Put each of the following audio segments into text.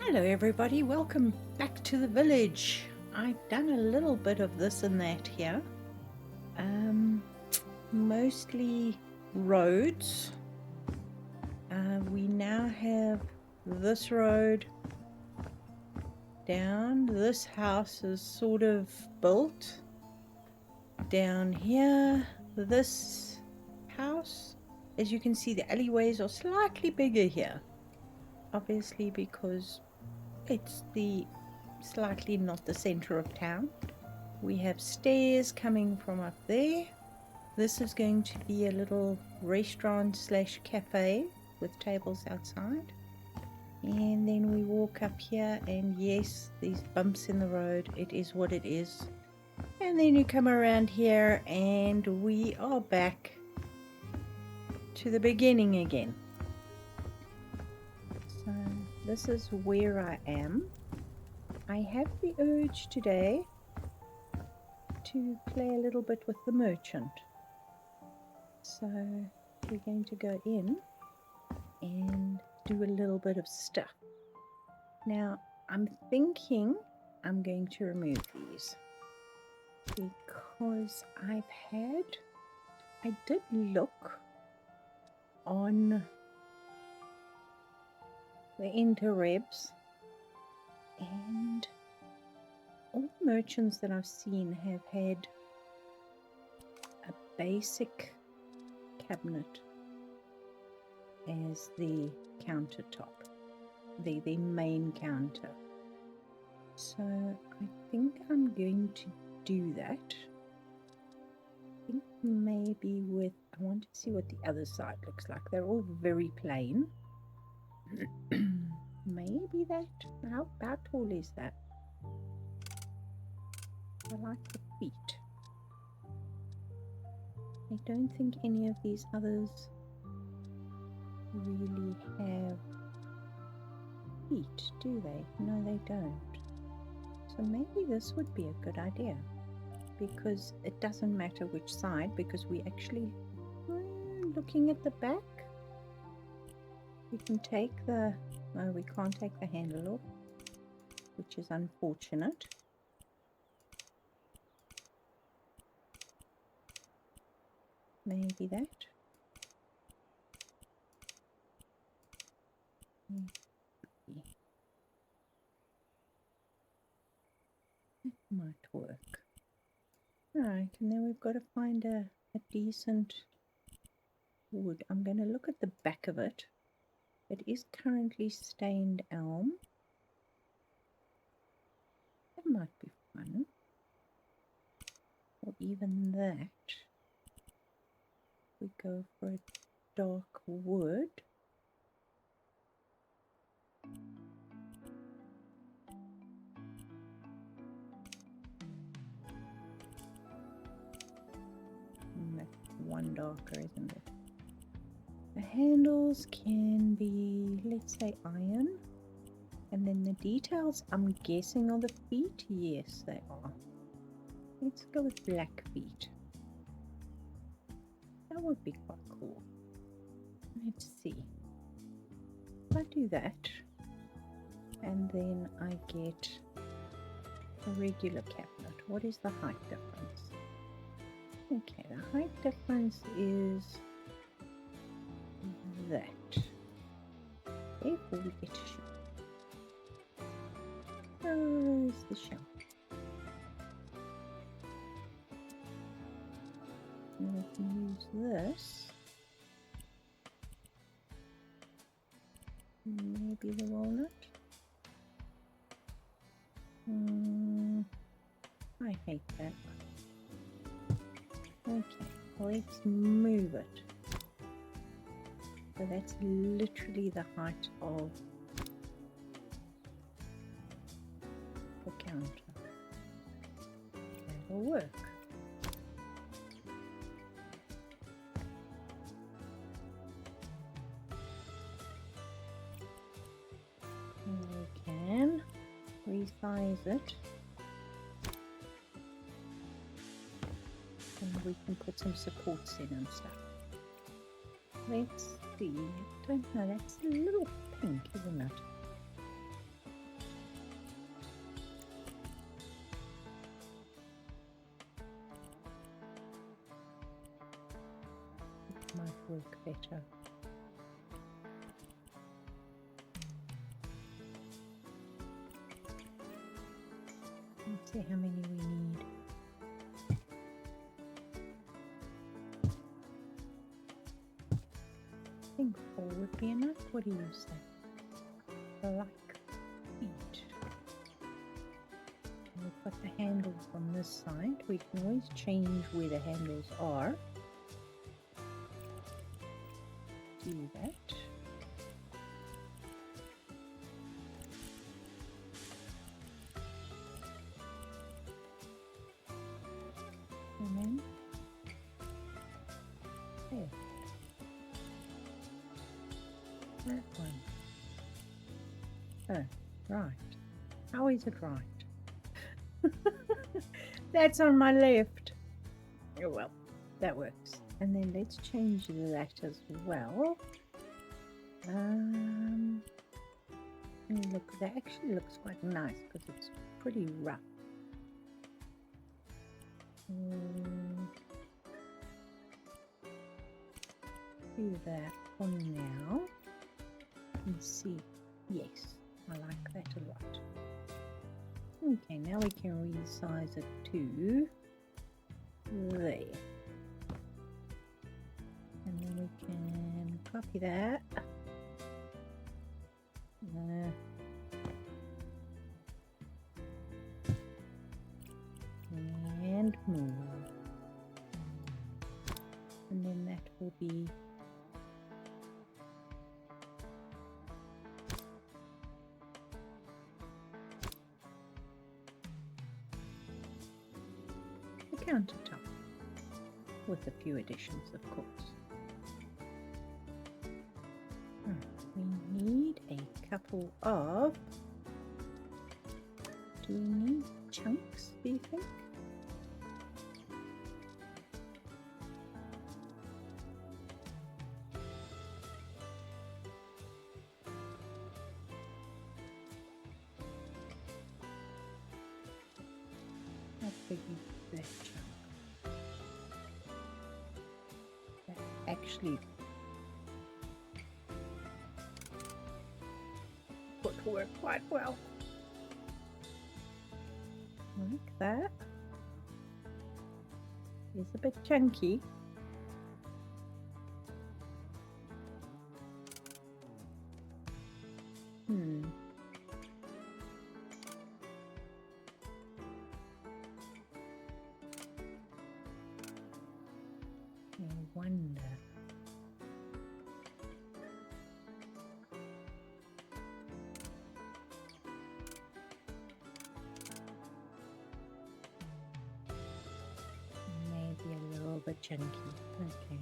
Hello everybody, welcome back to the village. I've done a little bit of this and that here. Mostly roads. We now have this road down. This house is sort of built. Down here, this house, as you can see, the alleyways are slightly bigger here. Obviously because it's the slightly not the center of town. We have stairs coming from up there. This is going to be a little restaurant slash cafe with tables outside. And then we walk up here and yes, these bumps in the road, it is what it is. And then you come around here and we are back to the beginning again. So this is where I am. I have the urge today to play a little bit with the merchant. So we're going to go in and do a little bit of stuff. Now I'm thinking I'm going to remove these because I did look on the interwebs and all the merchants that I've seen have had a basic cabinet as the countertop, the main counter. So I think I'm going to do that. I think maybe I want to see what the other side looks like. They're all very plain. Maybe that. How tall is that? I like the feet. I don't think any of these others really have feet, do they? No, they don't. So maybe this would be a good idea because it doesn't matter which side, because we actually looking at the back. We can take we can't take the handle off, which is unfortunate. Maybe that. That might work. Alright, and then we've got to find a decent wood. I'm going to look at the back of it. It is currently stained elm. That might be fun. Or even that. We go for a dark wood. That's one darker, isn't it? The handles can be, let's say, iron. And then the details, I'm guessing, are the feet. Yes, they are. Let's go with black feet. That would be quite cool. Let's see. If I do that, and then I get a regular cabinet, what is the height difference? Okay, the height difference is that. Therefore we get a shelf. Where's the shelf? And we can use this. Maybe the walnut. I hate that. Okay, let's move it. So that's literally the height of the counter. That'll work. We can resize it. And we can put some supports in and stuff. Let's see. I don't know. That's a little pink, isn't it? work better. Let's see how many we need. I think 4 would be enough. What do you say? Like feet. We've got the handles on this side. We can always change where the handles are. Do that. And then there. That one. Oh, right. How is it right? That's on my left. Oh well, that works. And then let's change that as well. Look, that actually looks quite nice because it's pretty rough. Do that for now and see. Yes, I like that a lot. Okay, now we can resize it to there. And then we can copy that. And move. And then that will be the countertop, with a few additions, of course. We need a couple of, do we need chunks, do you think? How big is that chunk? That actually would work quite well. Like that. It's a bit chunky. I wonder. Maybe a little bit chunky. Okay.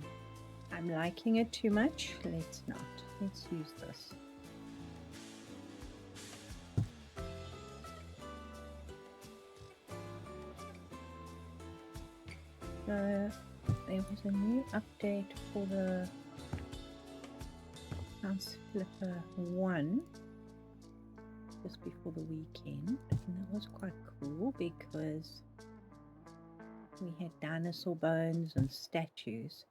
I'm liking it too much. Let's not. Let's use this. There was a new update for the Houseflipper 1 just before the weekend, and that was quite cool because we had dinosaur bones and statues.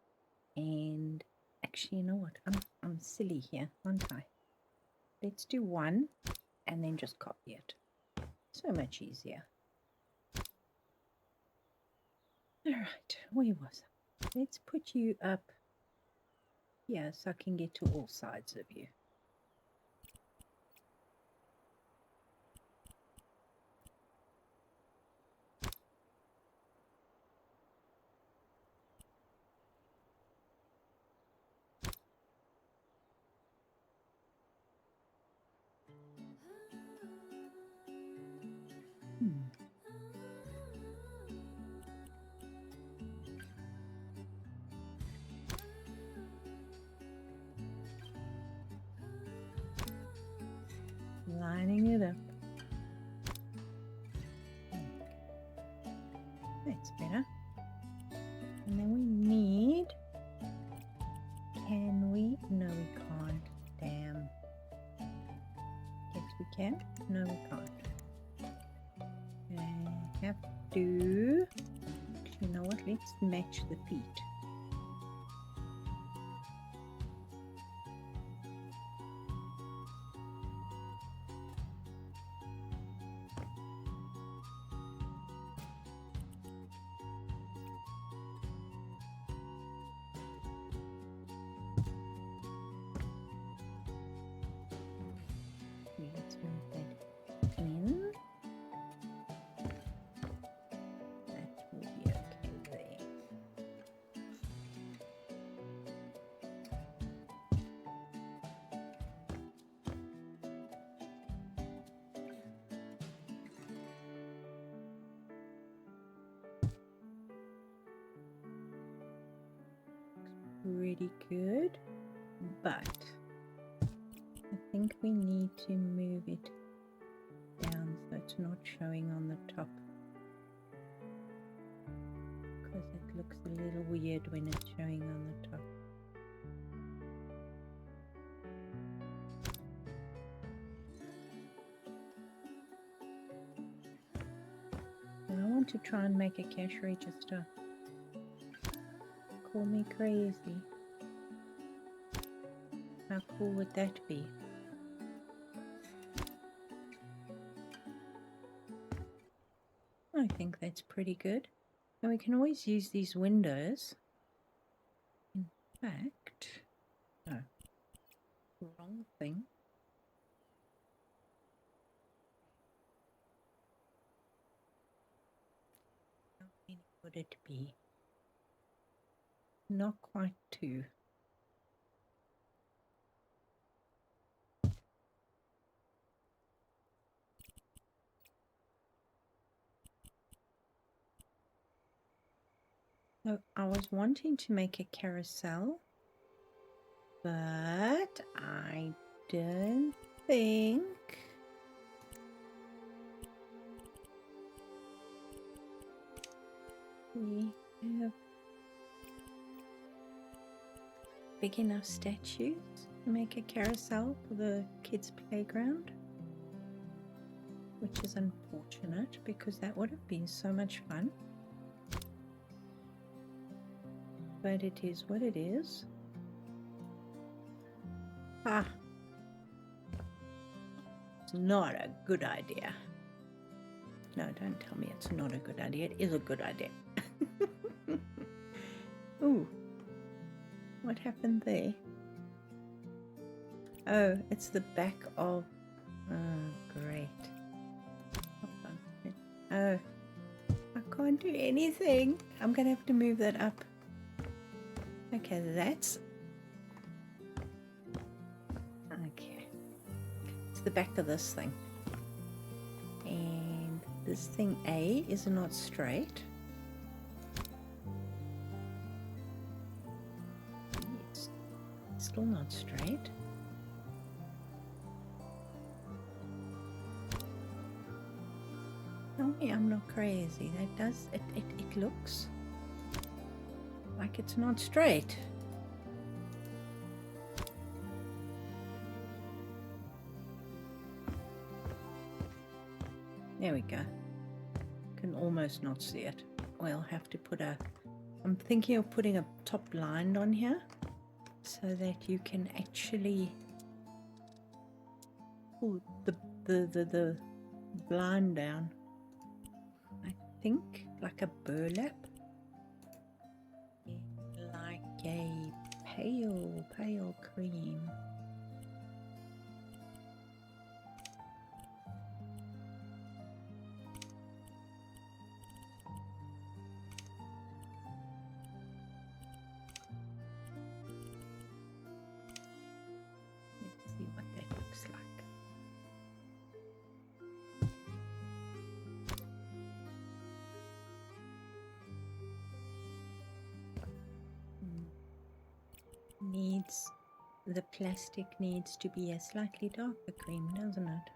And actually, you know what? I'm silly here, aren't I? Let's do 1 and then just copy it. So much easier. Alright, where was I? Let's put you up here so I can get to all sides of you. Lining it up. That's better. And then we need, can we? No, we can't. Damn. Yes, we can. No, we can't. I have to, you know what, let's match the feet. pretty good, but I think we need to move it down so it's not showing on the top, because it looks a little weird when it's showing on the top. And I want to try and make a cash register. Call me crazy. How cool would that be? I think that's pretty good. And we can always use these windows. In fact, no, wrong thing. How many would it be? Not quite 2. So I was wanting to make a carousel, but I don't think we have big enough statues to make a carousel for the kids' playground, which is unfortunate because that would have been so much fun. But it is what it is. Ah, it's not a good idea. No, don't tell me it's not a good idea. It is a good idea. Ooh, what happened there? Oh, it's the back of... Oh, great. Oh, I can't do anything. I'm going to have to move that up. Okay, that's... Okay. It's the back of this thing. And this thing A is not straight. It's still not straight. Tell me I'm not crazy. That does... It looks like it's not straight. There we go. Can almost not see it. We'll have to put a... I'm thinking of putting a top blind on here so that you can actually pull the blind down. I think like a burlap. Like a pale cream. Let's see what that looks like. The plastic needs to be a slightly darker cream, doesn't it?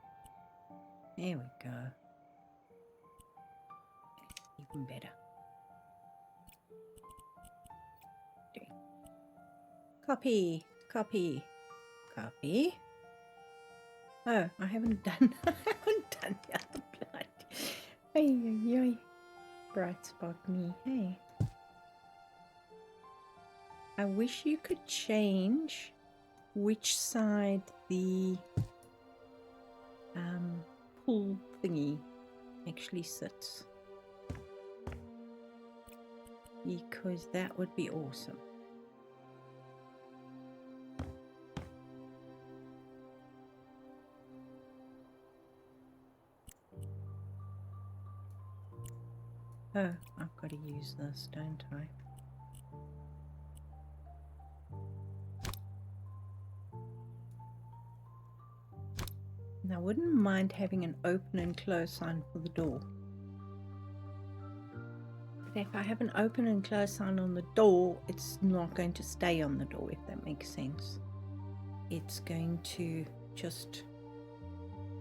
There we go. Even better. Copy. Oh, I haven't done the other blind. Ay. Bright spot me, hey. I wish you could change which side the pull thingy actually sits, because that would be awesome. Oh, I've got to use this, don't I? And I wouldn't mind having an open and close sign for the door. If I have an open and close sign on the door, it's not going to stay on the door, if that makes sense. It's going to just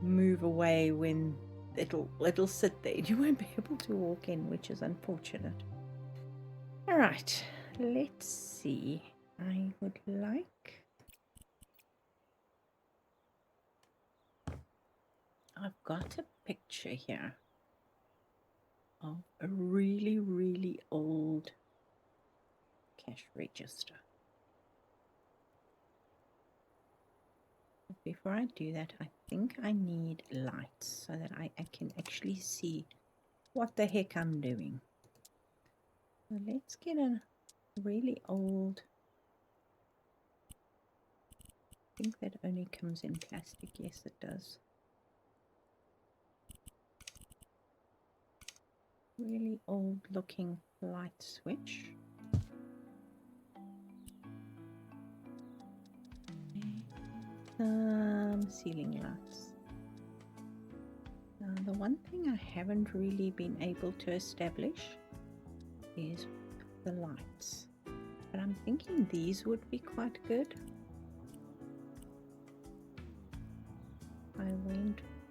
move away when it'll sit there. You won't be able to walk in, which is unfortunate. All right, let's see. I would like... I've got a picture here of a really, really old cash register. But before I do that, I think I need lights so that I can actually see what the heck I'm doing. So let's get a really old... I think that only comes in plastic. Yes, it does. Really old looking light switch. Ceiling lights. The one thing I haven't really been able to establish is the lights. But I'm thinking these would be quite good.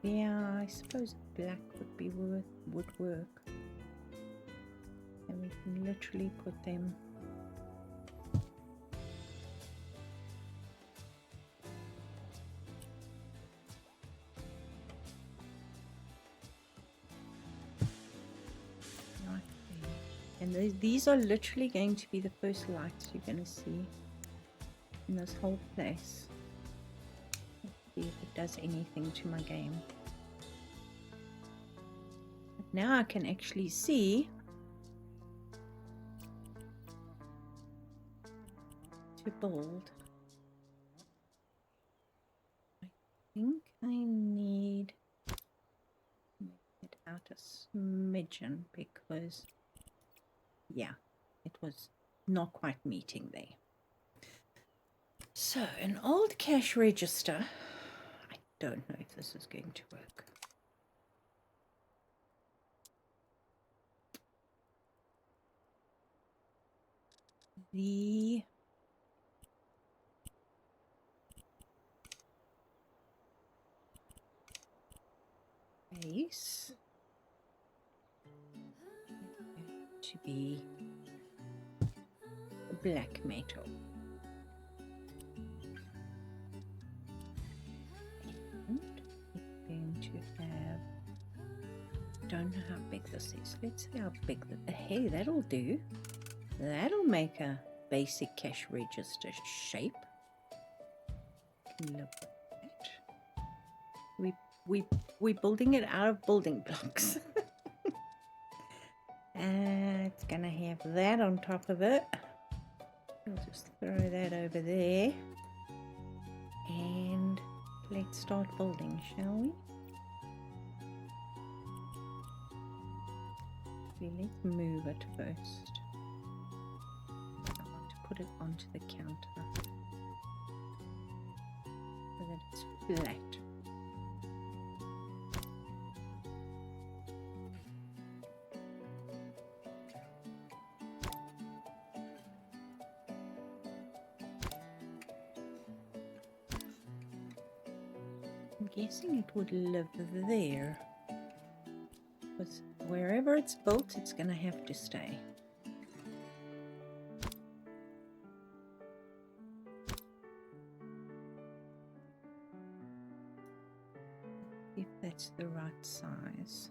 Yeah, I suppose black would work. And we can literally put them right there. And these are literally going to be the first lights you're going to see in this whole place. Let's see if it does anything to my game. But now I can actually see to build. I think I need to make it out a smidgen because, yeah, it was not quite meeting there. So, an old cash register. I don't know if this is going to work. The base is going to be black metal. And it's going to have, don't know how big this is. Let's see how big hey, that'll do. That'll make a basic cash register shape. Look at that. We're building it out of building blocks. It's gonna have that on top of it. I'll just throw that over there. And let's start building, shall we? Let's move it first. I want to put it onto the counter so that it's flat. I'm guessing it would live there, because wherever it's built, it's going to have to stay. If that's the right size.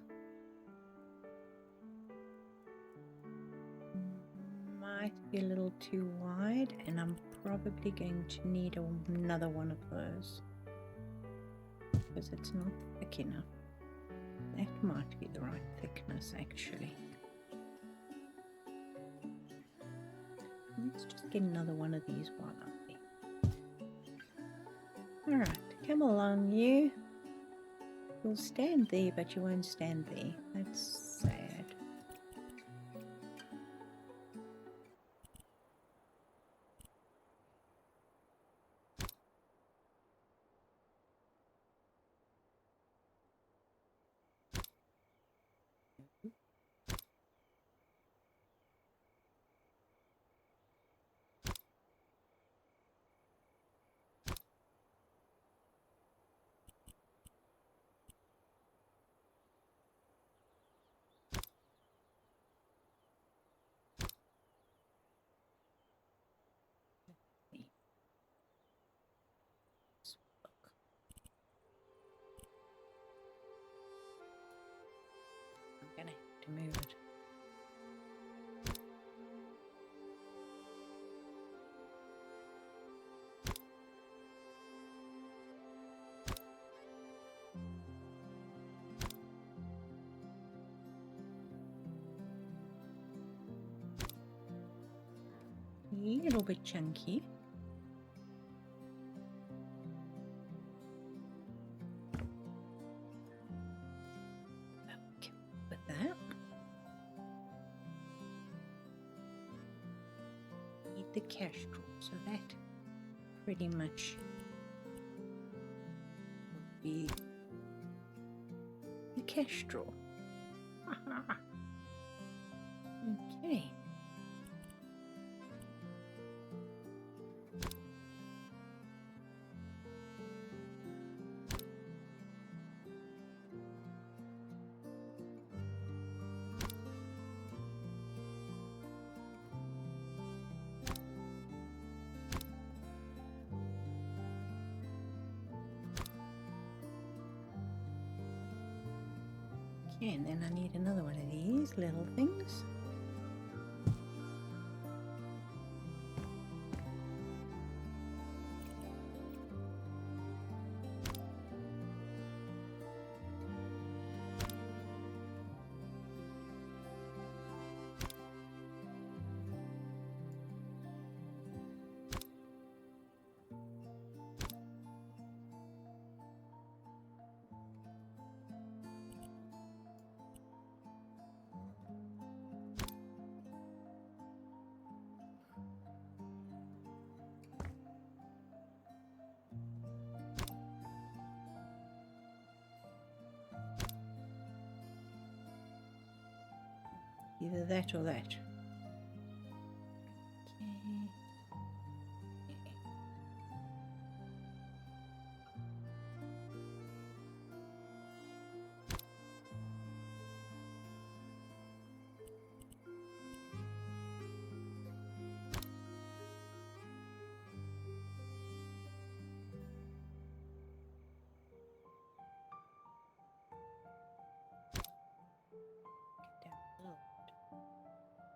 Might be a little too wide, and I'm probably going to need another one of those because it's not thick enough. That might be the right thickness actually. Let's just get another one of these while I'm there. Alright, come along you. You'll stand there, but you won't stand there. That's sad. to move it. A little bit chunky. Okay, with that. Need the cash drawer, so that pretty much will be the cash drawer. Okay. Okay, and then I need another one of these little things. Either that or that.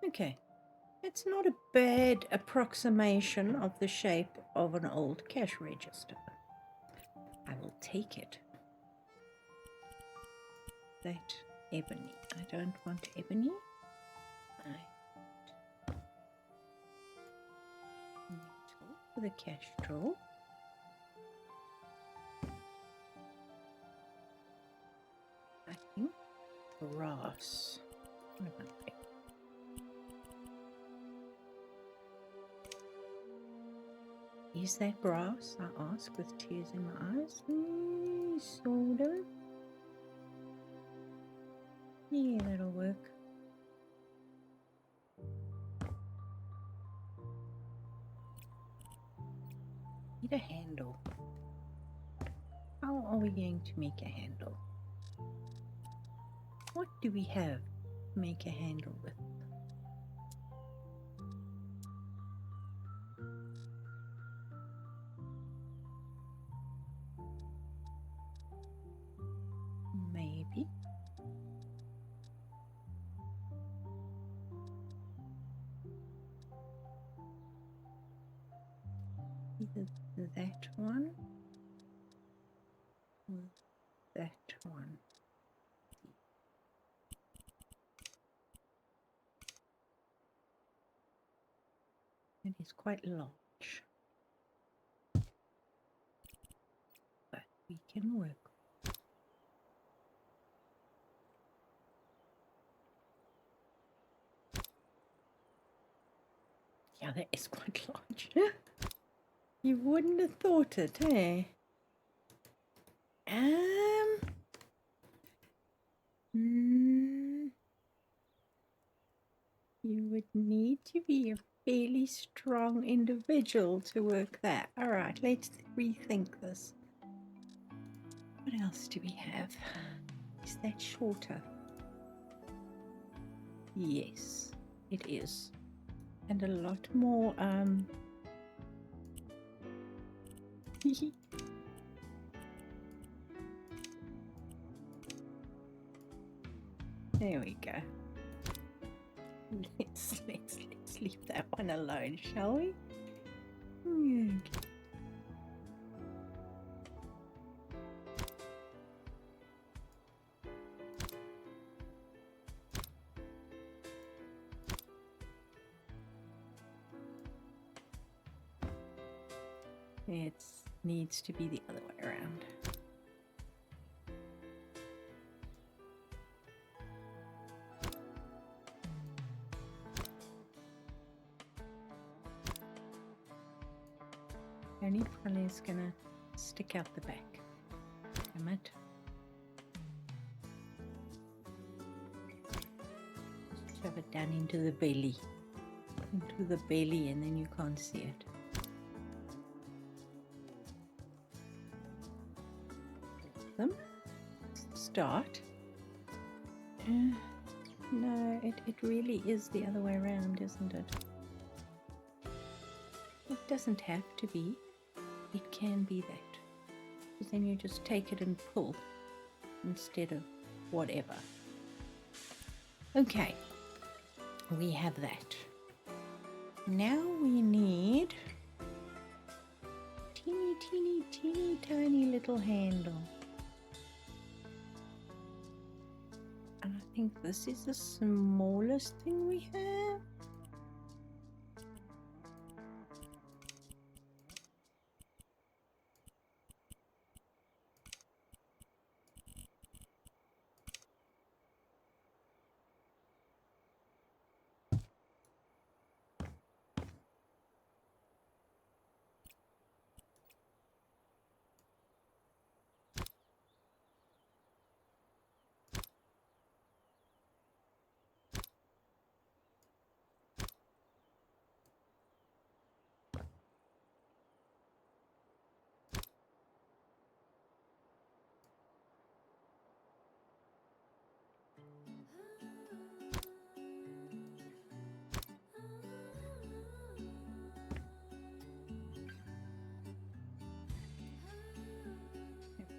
Okay, it's not a bad approximation of the shape of an old cash register. I will take it. That ebony. I don't want ebony. I want metal for the cash drawer. I think brass. What am I thinking? Is that brass? I ask with tears in my eyes. Sort of. Yeah, that'll work. Need a handle. How are we going to make a handle? What do we have to make a handle with? Maybe. Either that one or that one. It is quite large, but we can work. Yeah, that is quite large. You wouldn't have thought it, eh? You would need to be a fairly strong individual to work that. All right, let's rethink this. What else do we have? Is that shorter? Yes, it is. And a lot more, There we go. Let's leave that one alone, shall we? Okay. It needs to be the other way around. Only probably is gonna stick out the back. Damn it. Shove it down into the belly. Into the belly, and then you can't see it. Start. No, it really is the other way around, isn't it? It doesn't have to be. It can be that. Because then you just take it and pull instead of whatever. Okay, we have that. Now we need teeny tiny little handle. And I think this is the smallest thing we have.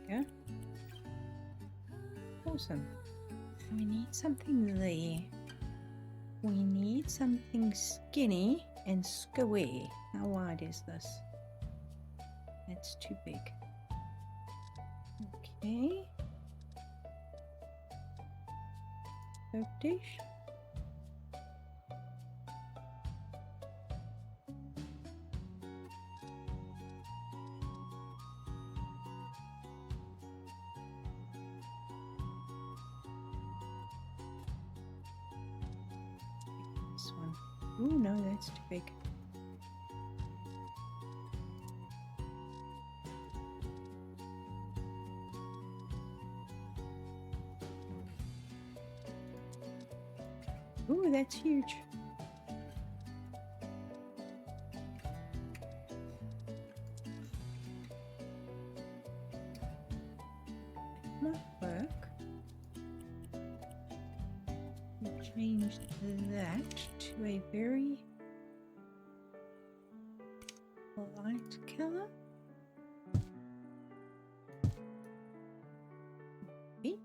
Yeah. Awesome. We need something there. We need something skinny and square. How wide is this? That's too big. Okay. Soap dish. This one. Oh no, that's too big. Oh, that's huge. Might work. We changed that to a very light color. Okay.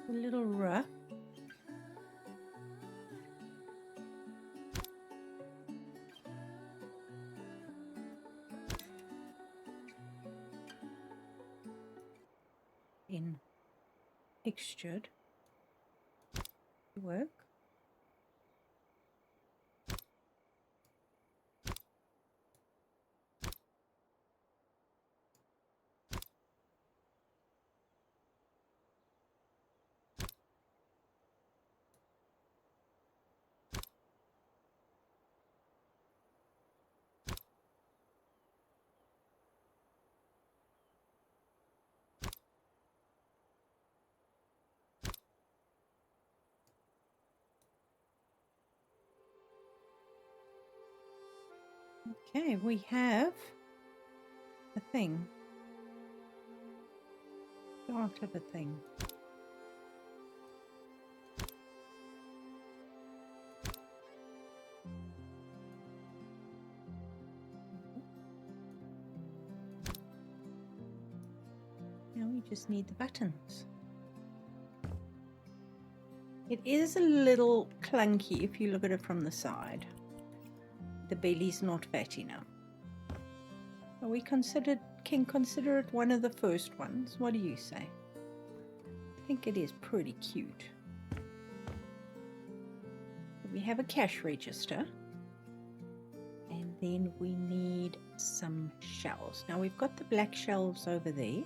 A little rough. In textured to work. Okay, we have a thing. Start of a thing. Now we just need the buttons. It is a little clunky if you look at it from the side. The belly's not fat enough. So we can consider it one of the first ones. What do you say? I think it is pretty cute. We have a cash register. And then we need some shelves. Now we've got the black shelves over there.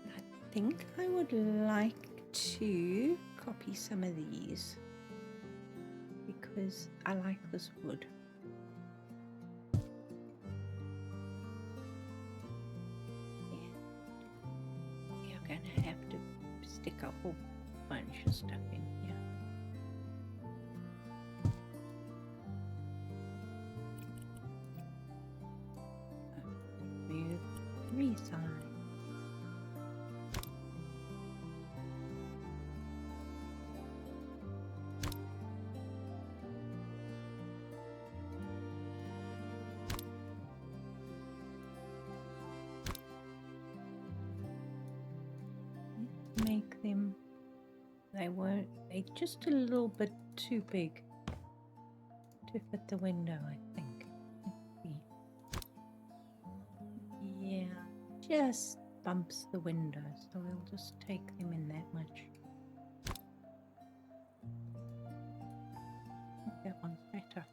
I think I would like to copy some of these because I like this wood. And we are going to have to stick a whole bunch of stuff in here. Move three sides. Make them, they're just a little bit too big to fit the window, I think. Yeah, just bumps the window, so we'll just take them in that much. I think that one's better.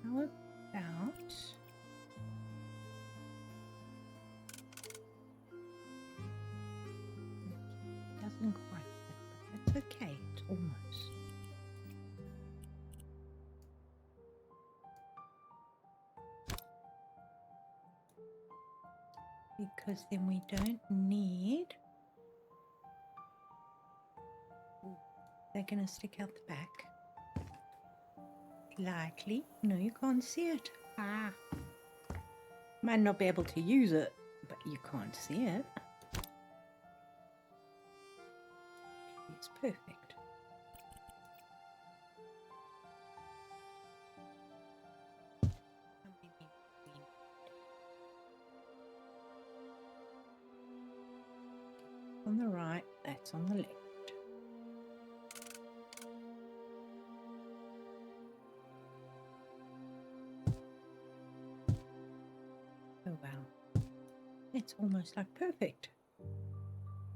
How about doesn't quite fit, but it's okay, it's almost. Because then we don't need, they're going to stick out the back. Likely. No, you can't see it. Ah. Might not be able to use it, but you can't see it. It's perfect. On the right, that's on the left. Oh wow, it's almost like perfect.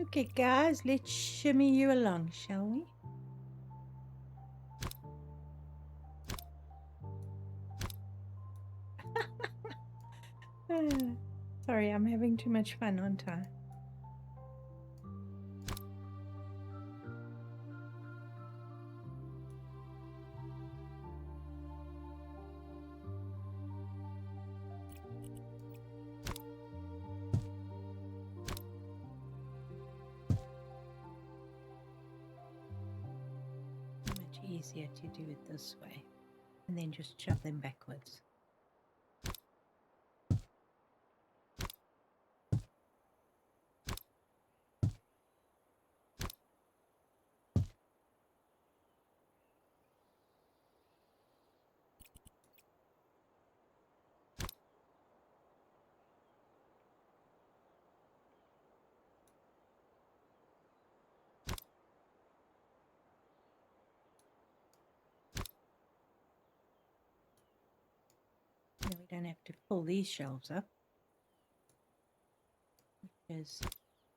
Okay guys, let's shimmy you along, shall we? Sorry, I'm having too much fun, aren't I? Easier to do it this way and then just shove them backwards. Now we don't have to pull these shelves up, which is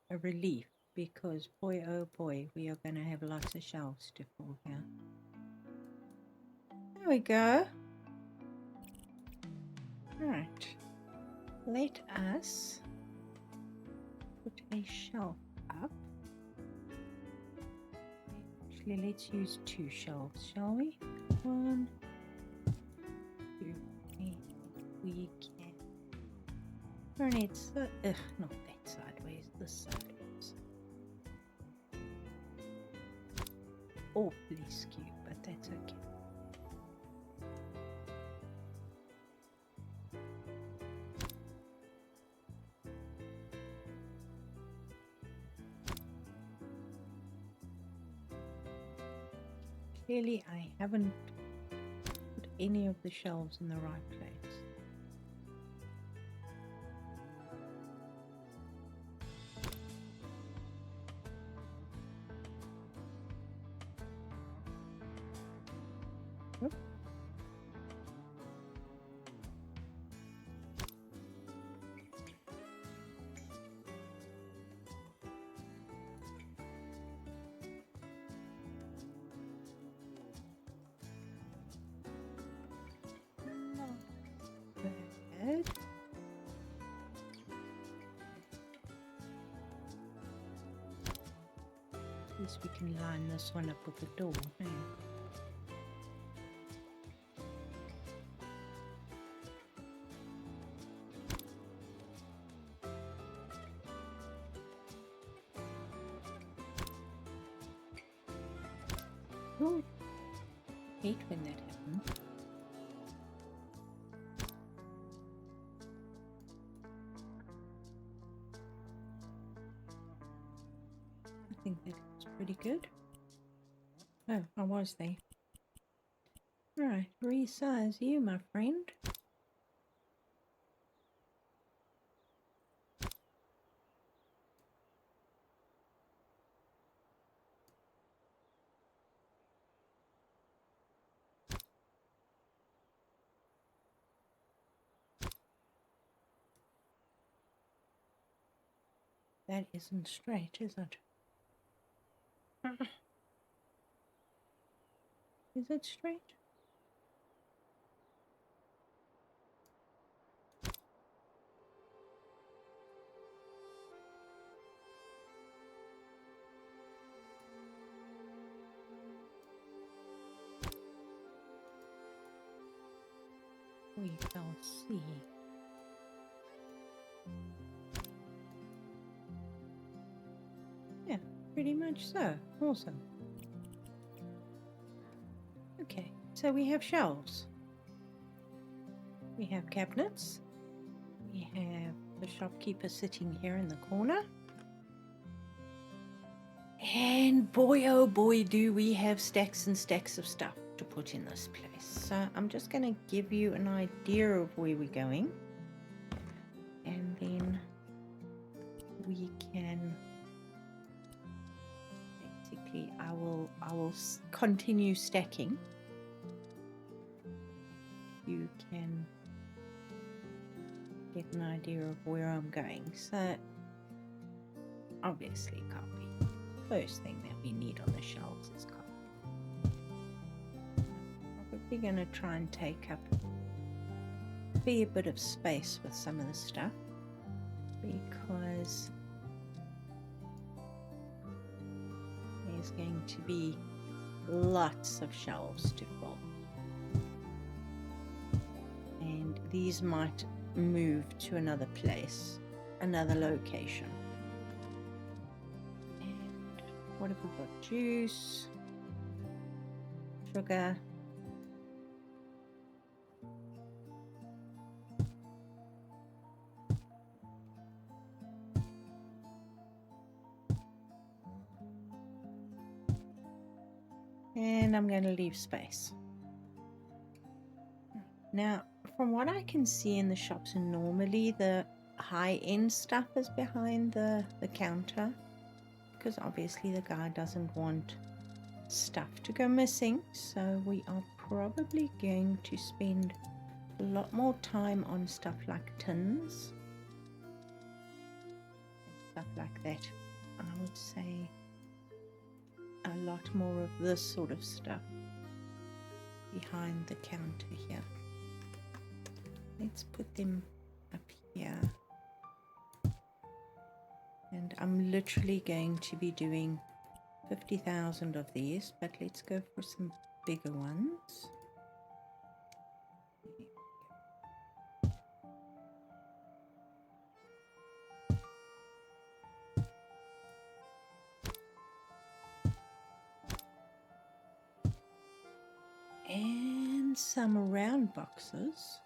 a relief because boy oh boy, we are going to have lots of shelves to pull here. There we go. Right, let us put a shelf up. Actually, let's use two shelves, shall we? 1, 2, 3. We can Apparently it's not that sideways, this sideways. Awfully skewed, but that's okay. Clearly I haven't put any of the shelves in the right place. Oop. Not bad. At least we can line this one up with the door. Hey? Oh, hate when that happens. I think that was pretty good. Oh, I was there. Alright, resize you, my friend. That isn't straight, is it? Is it straight? We shall see. Yeah, pretty much so. Awesome. Okay, so we have shelves. We have cabinets. We have the shopkeeper sitting here in the corner. And boy, oh boy, do we have stacks and stacks of stuff to put in this place. So I'm just going to give you an idea of where we're going. And then we can basically, I will continue stacking. You can get an idea of where I'm going. So obviously copy. First thing that we need on the shelves is copy. We're going to try and take up a fair bit of space with some of the stuff because there's going to be lots of shelves to fill, and these might move to another place, another location. And what have we got? Juice, sugar, and I'm going to leave space. Now, from what I can see in the shops, normally the high-end stuff is behind the counter, because obviously the guy doesn't want stuff to go missing. So we are probably going to spend a lot more time on stuff like tins and stuff like that. I would say a lot more of this sort of stuff behind the counter here. Let's put them up here. And I'm literally going to be doing 50,000 of these, but let's go for some bigger ones. and some round boxes.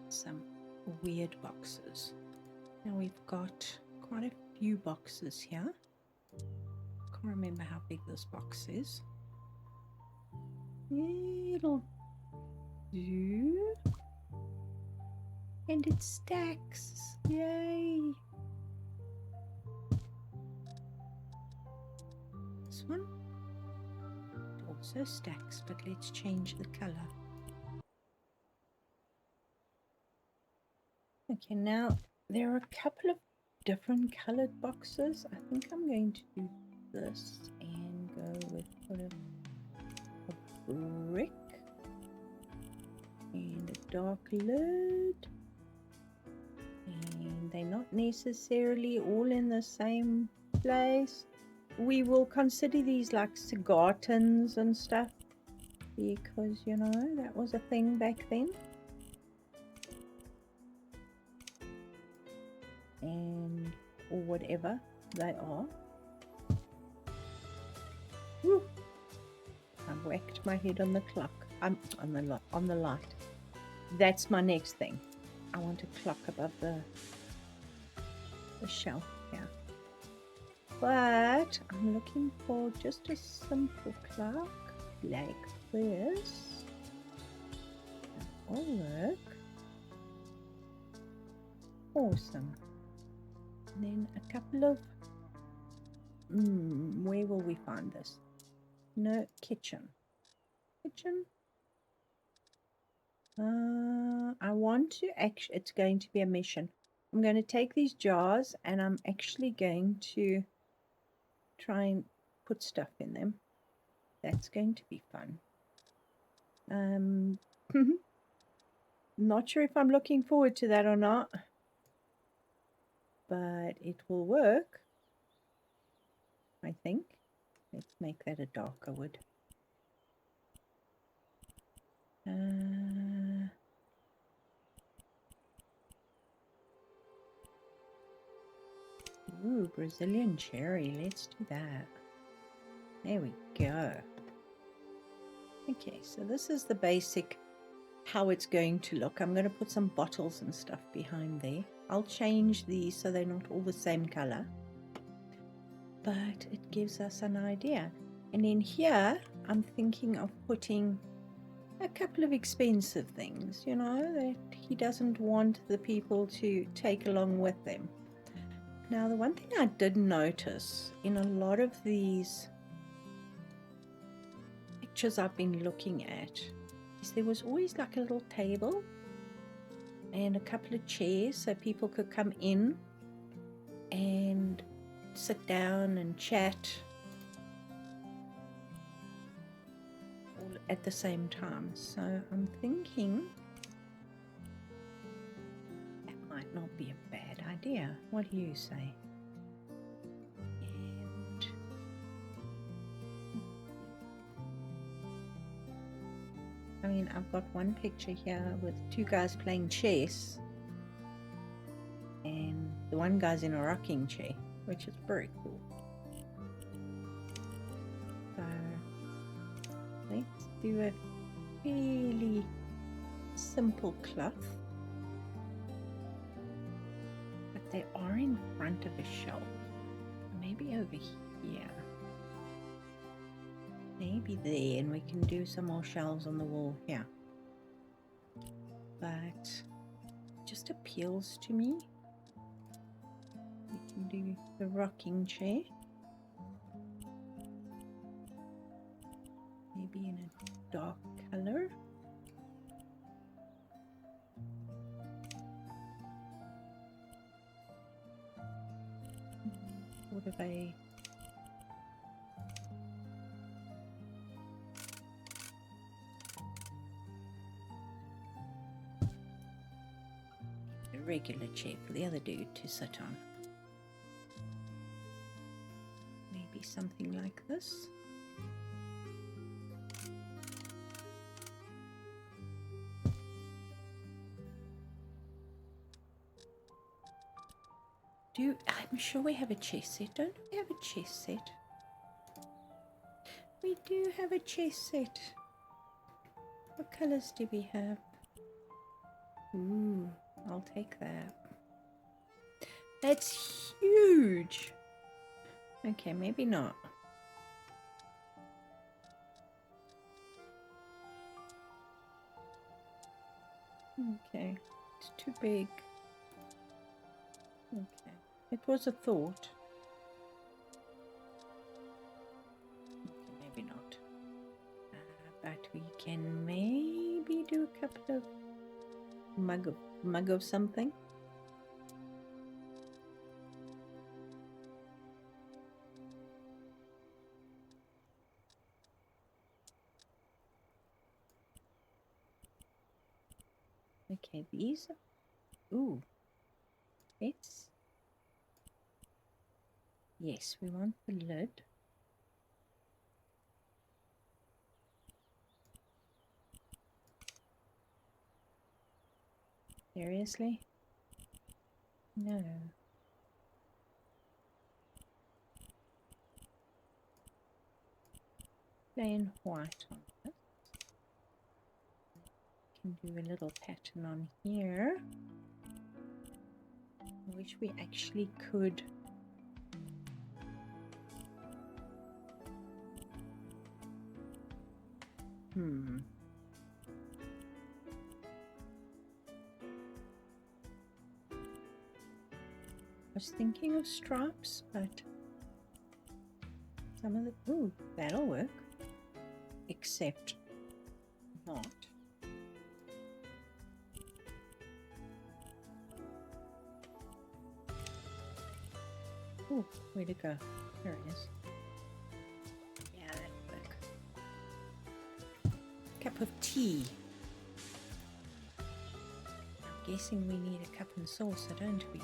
Some weird boxes. Now we've got quite a few boxes here. Can't remember how big this box is. It'll do. And it stacks. Yay! This one also stacks, but let's change the color. Okay, now there are a couple of different colored boxes. I think I'm going to do this and go with sort of a brick and a dark lid. And they're not necessarily all in the same place. We will consider these like cigar tins and stuff because, you know, that was a thing back then. And or whatever they are. Woo. I whacked my head on the clock. I'm on the light. That's my next thing. I want a clock above the shelf here. But I'm looking for just a simple clock like this. That will work. Awesome. And then a couple of where will we find this? No, kitchen. I want to actually, it's going to be a mission. I'm going to take these jars and I'm actually going to try and put stuff in them. That's going to be fun. Not sure if I'm looking forward to that or not, but it will work, I think. Let's make that a darker wood. Ooh, Brazilian cherry. Let's do that. There we go. Okay, so this is the basic how it's going to look. I'm going to put some bottles and stuff behind there. I'll change these so they're not all the same color, but it gives us an idea. And in here I'm thinking of putting a couple of expensive things, you know, that he doesn't want the people to take along with them. Now, the one thing I did notice in a lot of these pictures I've been looking at is there was always like a little table and a couple of chairs so people could come in and sit down and chat all at the same time. So I'm thinking that might not be a bad idea. What do you say? And I mean, I've got one picture here with two guys playing chess and the one guy's in a rocking chair, which is very cool. So let's do a really simple cloth, but they are in front of a shelf. Maybe over here, maybe there, and we can do some more shelves on the wall here. But it just appeals to me. We can do the rocking chair, maybe in a dark color. Sort of a regular chair for the other dude to sit on. Maybe something like this. I'm sure we have a chess set. Don't we have a chess set? We do have a chess set. What colors do we have? Ooh, I'll take that. That's huge. Okay, maybe not. Okay, it's too big. Okay, it was a thought. Okay, maybe not. But we can maybe do a couple of mug of something. Okay, these. Ooh, let's. Yes, we want the lid. Seriously? No. Plain white on this. Can do a little pattern on here. I wish we actually could. I was thinking of stripes, but some of the... Ooh, that'll work. Except not. Ooh, where'd it go? There it is. Yeah, that'll work. Cup of tea. I'm guessing we need a cup and saucer, don't we?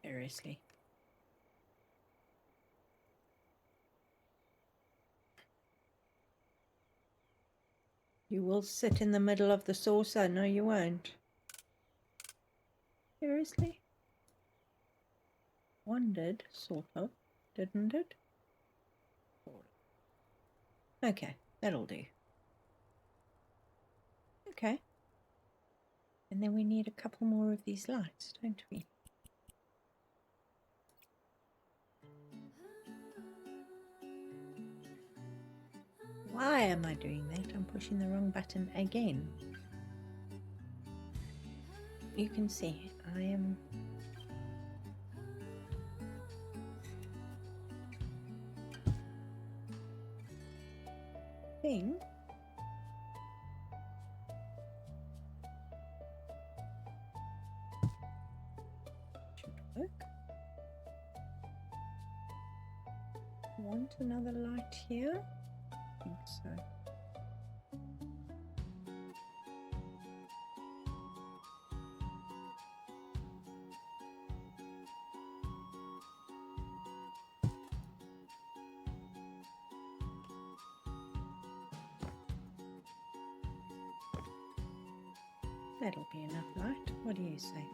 Seriously. You will sit in the middle of the saucer. No, you won't. Seriously? One did, sort of, didn't it? Okay, that'll do. Okay. And then we need a couple more of these lights, don't we? Why am I doing that? I'm pushing the wrong button again. You can see I am... thing. Should work. Want another light here? I think so. That'll be enough light. What do you say?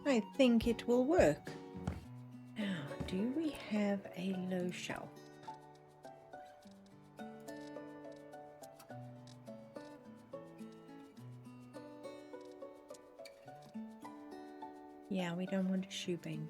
I think it will work. Now, do we have a low shelf? Yeah, we don't want a shoe bench.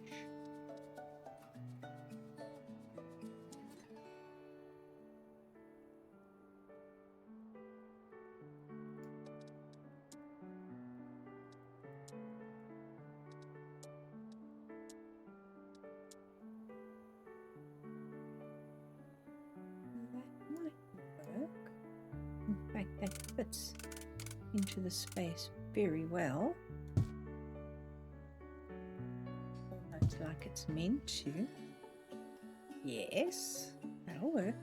That might work. In fact, that fits into the space very well. Almost like it's meant to. Yes, that'll work.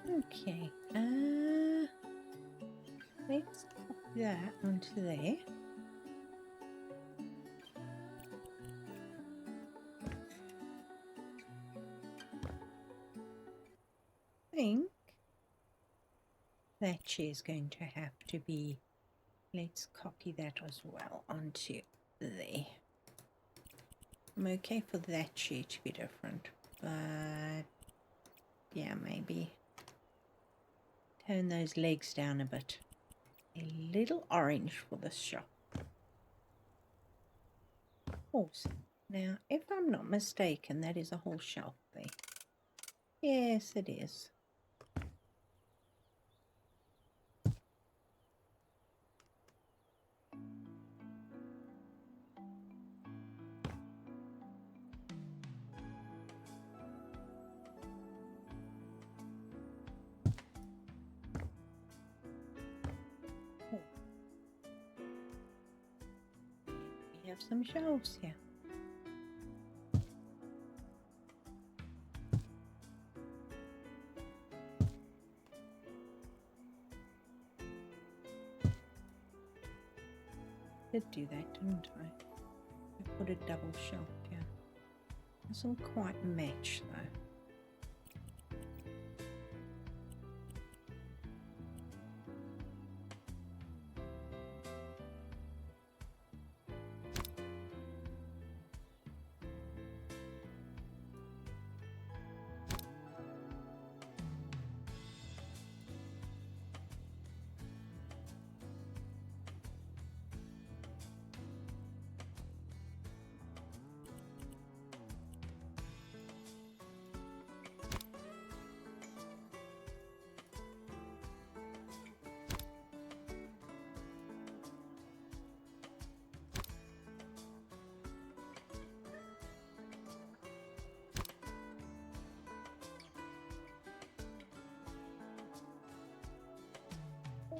Okay, let's pop that onto there. I think that chair's going to have to be, let's copy that as well onto there. I'm okay for that chair to be different, but yeah, maybe tone those legs down a bit. A little orange for this shop. Awesome. Now, if I'm not mistaken, that is a whole shelf there. Yes, it is. Oh. We have some shelves here. Did do that, didn't I? I put a double shelf here. Doesn't quite match though.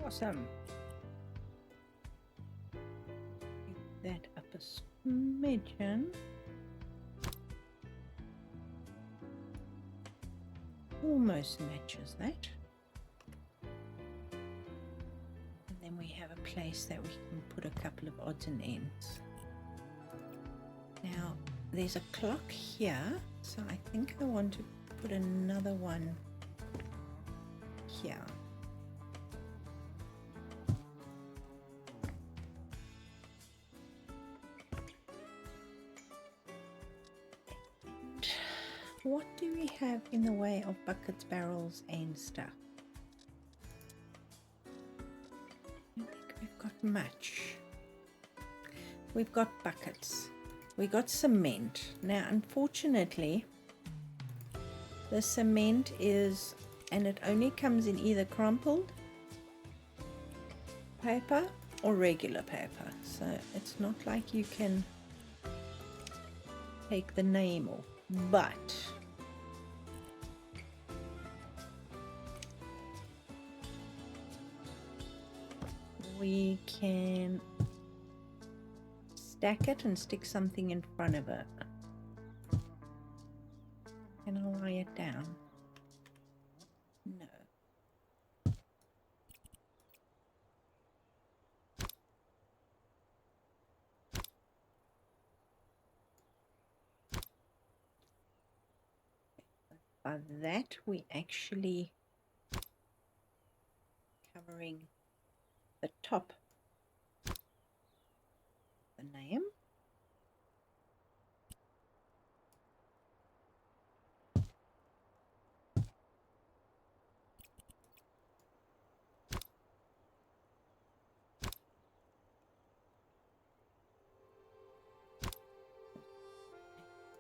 Awesome. Pick that up a smidgen. Almost matches that. And then we have a place that we can put a couple of odds and ends. Now, there's a clock here, so I think I want to put another one here. What do we have in the way of buckets, barrels, and stuff? I don't think we've got much. We've got buckets. We got cement. Now, unfortunately, the cement is, and it only comes in either crumpled paper or regular paper. So it's not like you can take the name off, but we can stack it and stick something in front of it. Can I lie it down? No. By that we actually covering the top, the name,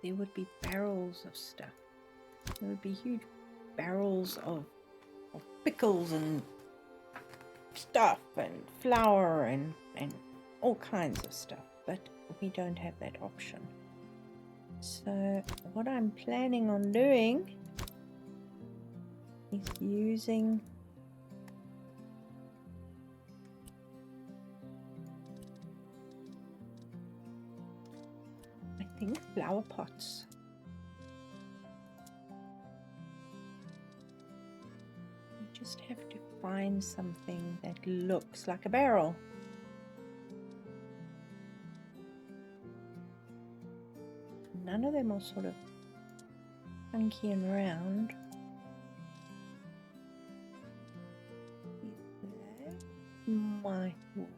there would be barrels of stuff. There would be huge barrels of pickles and stuff and flour and all kinds of stuff, but we don't have that option. So what I'm planning on doing is using I think flower pots. Just have to find something that looks like a barrel. None of them are sort of funky and round. That might work.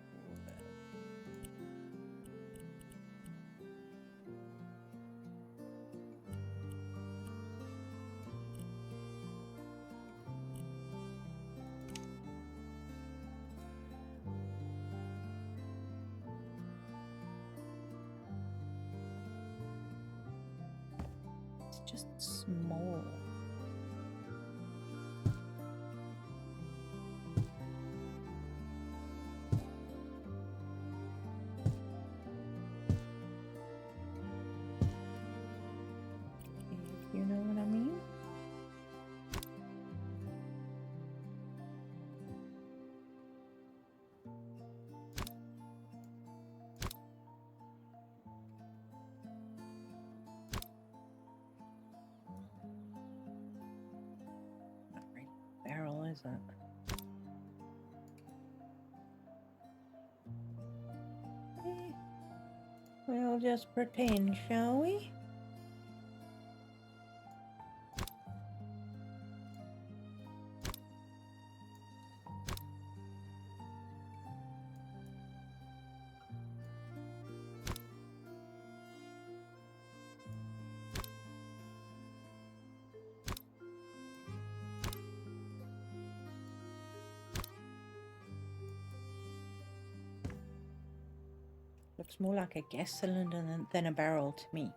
Just small. If you know what I mean. Barrel, is it? We'll just pretend, shall we? Looks more like a gas cylinder than a barrel to me.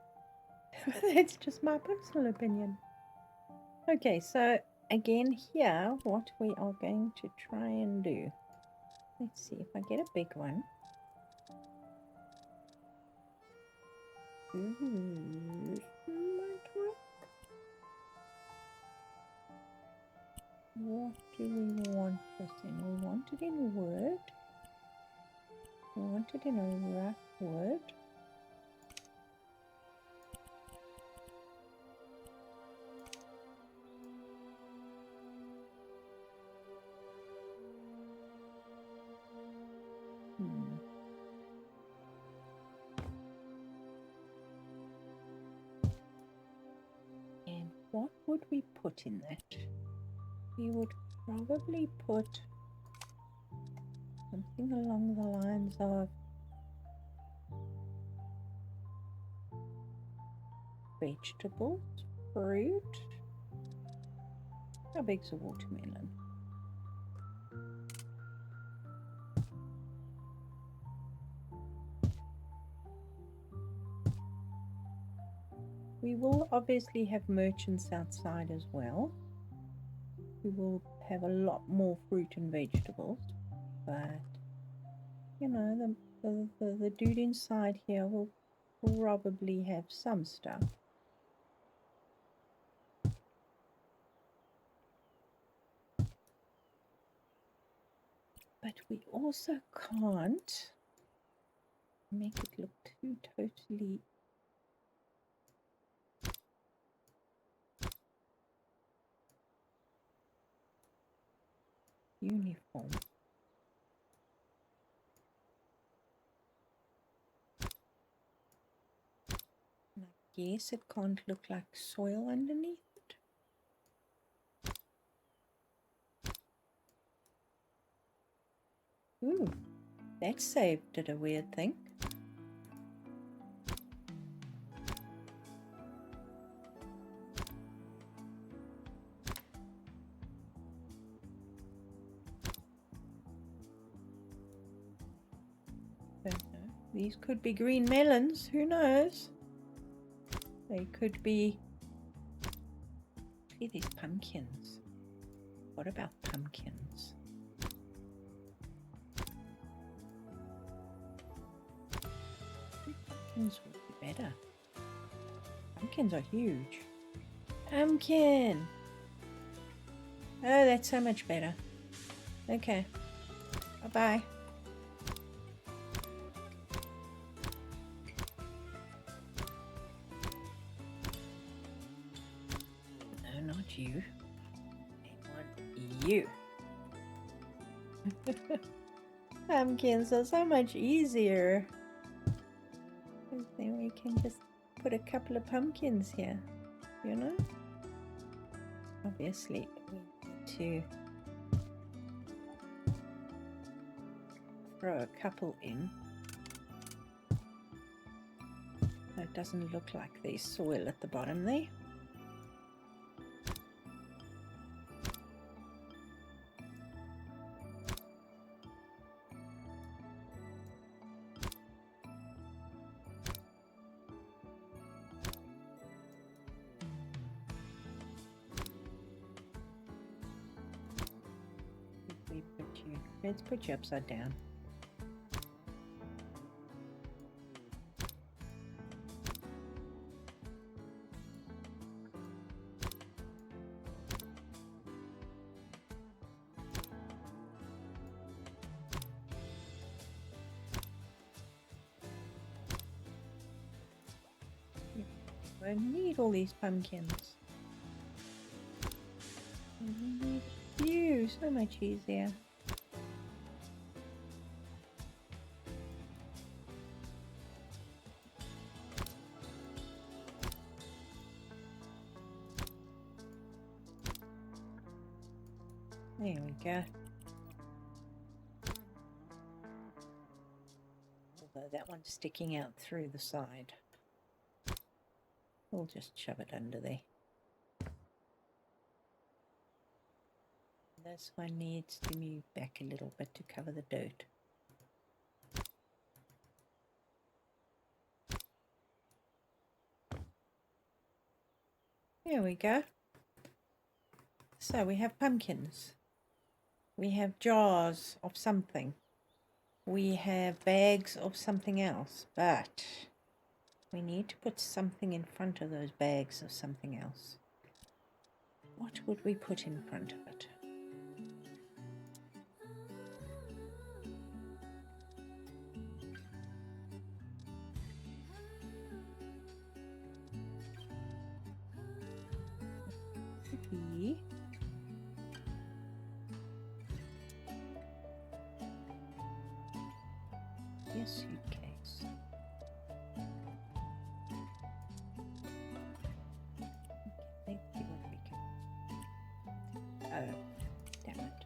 That's just my personal opinion. Okay, so again here, what we are going to try and do. Let's see if I get a big one. Ooh, might work. What do we want this in? We want it in wood. We want it in a rough wood. And what would we put in that? We would probably put something along the lines of vegetables, fruit. How big's a watermelon? We will obviously have merchants outside as well. We will have a lot more fruit and vegetables, but you know, the dude inside here will probably have some stuff. But we also can't make it look too totally uniform. And I guess it can't look like soil underneath it. Ooh, that saved it a weird thing. These could be green melons, who knows? They could be... See these pumpkins. What about pumpkins? Pumpkins would be better. Pumpkins are huge. Pumpkin! Oh, that's so much better. Okay. Bye-bye. No, not you. I want you. Pumpkins are so much easier. Because then we can just put a couple of pumpkins here, you know? Obviously, we need to throw a couple in. So it doesn't look like there's soil at the bottom there. Let's put you upside down. I need all these pumpkins. We need you, so much easier. There we go. Although that one's sticking out through the side. We'll just shove it under there. This one needs to move back a little bit to cover the dirt. There we go. So we have pumpkins. We have jars of something. We have bags of something else, but we need to put something in front of those bags of something else. What would we put in front of it? Maybe a suitcase. Okay, let's see what we can. Oh, damn it.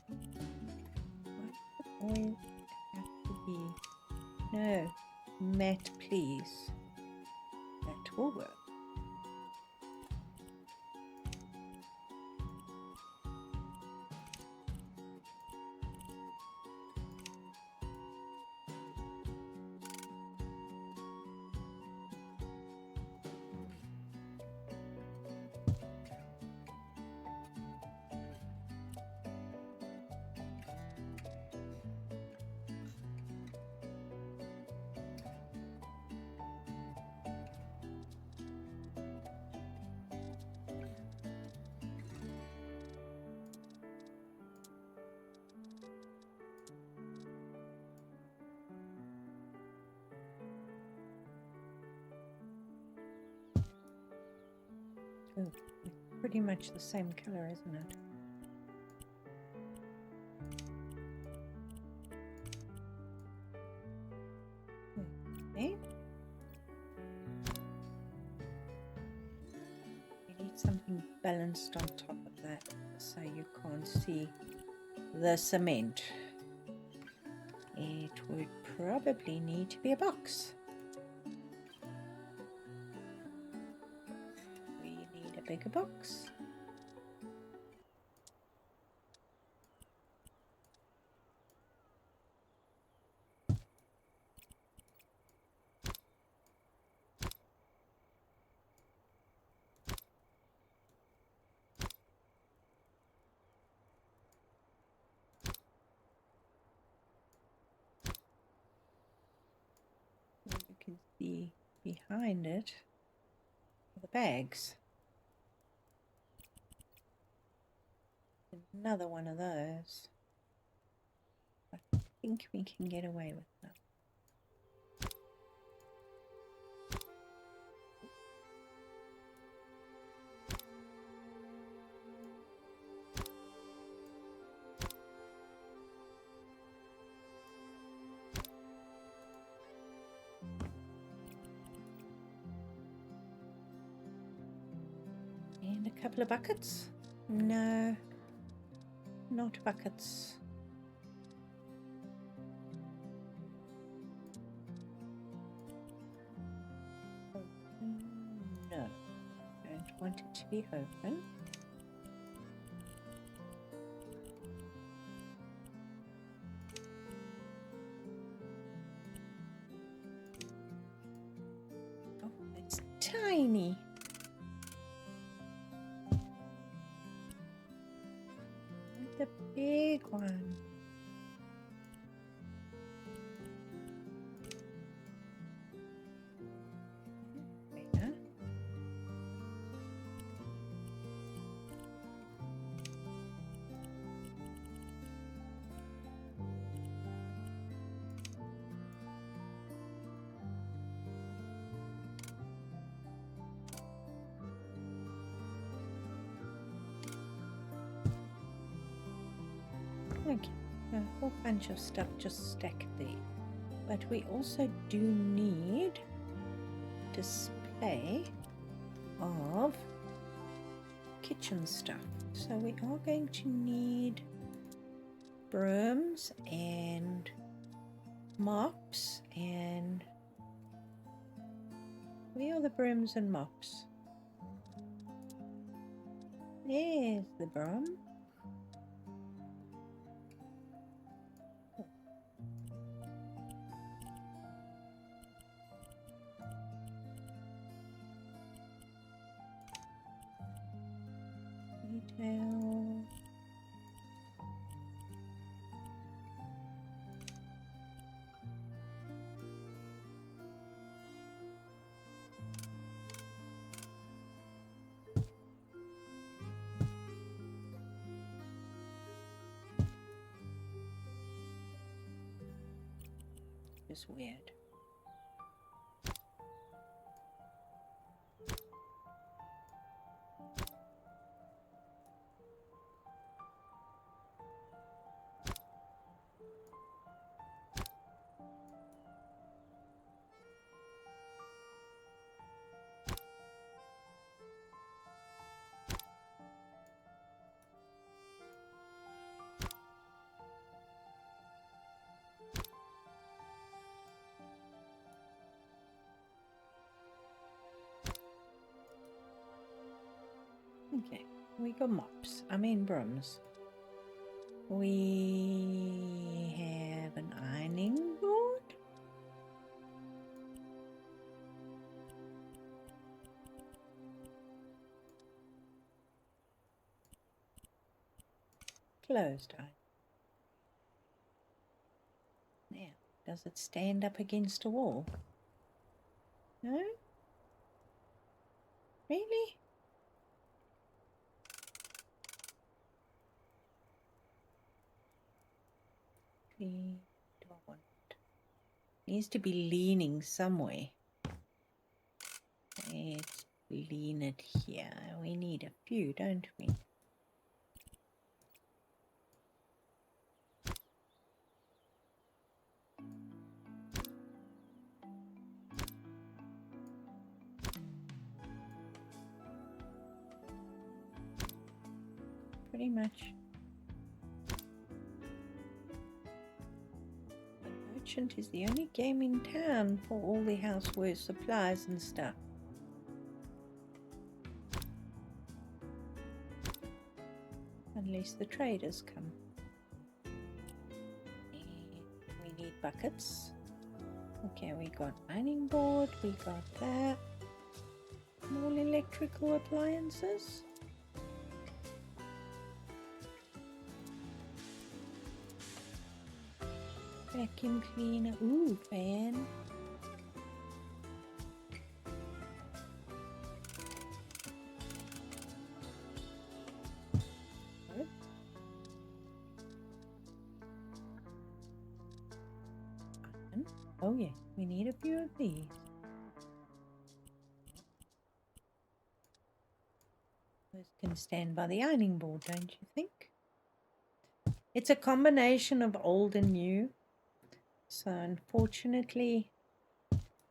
Why does it always have to be? No, matte, please. That will work. Oh, it's pretty much the same color, isn't it? Okay. You need something balanced on top of that so you can't see the cement. It would probably need to be a box. We need a bigger box. You can see behind it the bags. Another one of those. I think we can get away with that. And a couple of buckets? No, not buckets. No, don't want it to be open. Oh, it's tiny. The big one. There. Okay, a whole bunch of stuff just stacked there. But we also do need display of kitchen stuff. So we are going to need brooms and mops, and where are the brooms and mops? There's the broom. Detail. Just weird. Okay, we got mops. I mean brooms. We have an ironing board. Closed eye. Now, does it stand up against a wall? No? Really? Do I want it? Needs to be leaning somewhere. Let's lean it here. We need a few, don't we? Pretty much. The merchant is the only game in town for all the houseware supplies and stuff. Unless the traders come. And we need buckets. Okay, we got ironing board, we got that. More electrical appliances. Vacuum cleaner, ooh, fan. Oh yeah, we need a few of these. Those can stand by the ironing board, don't you think? It's a combination of old and new. So unfortunately,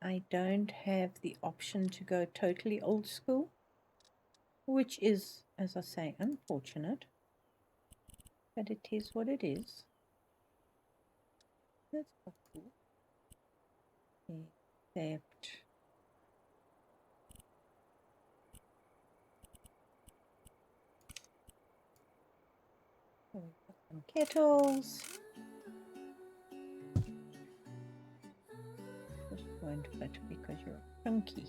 I don't have the option to go totally old school. which is, as I say, unfortunate, but it is what it is. That's quite cool. Except we've got some kettles. This won't fit because you're chunky.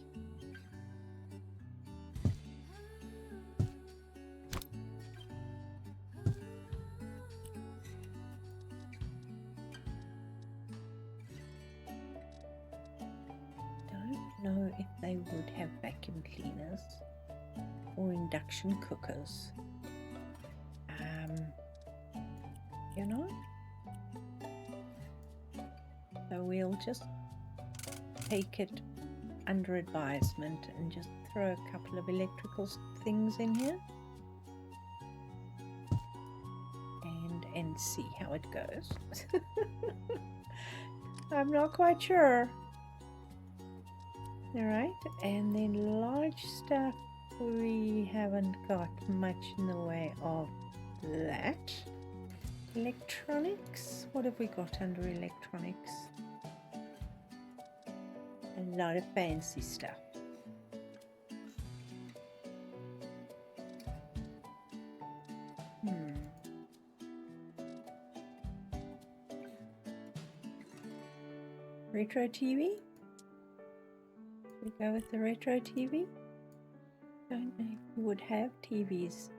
Don't know if they would have vacuum cleaners or induction cookers. You know? So we'll just take it under advisement and just throw a couple of electrical things in here and see how it goes. I'm not quite sure. All right, and then large stuff, we haven't got much in the way of that. Electronics, what have we got under electronics? A lot of fancy stuff. Retro TV? We go with the retro TV? Don't know if we would have TVs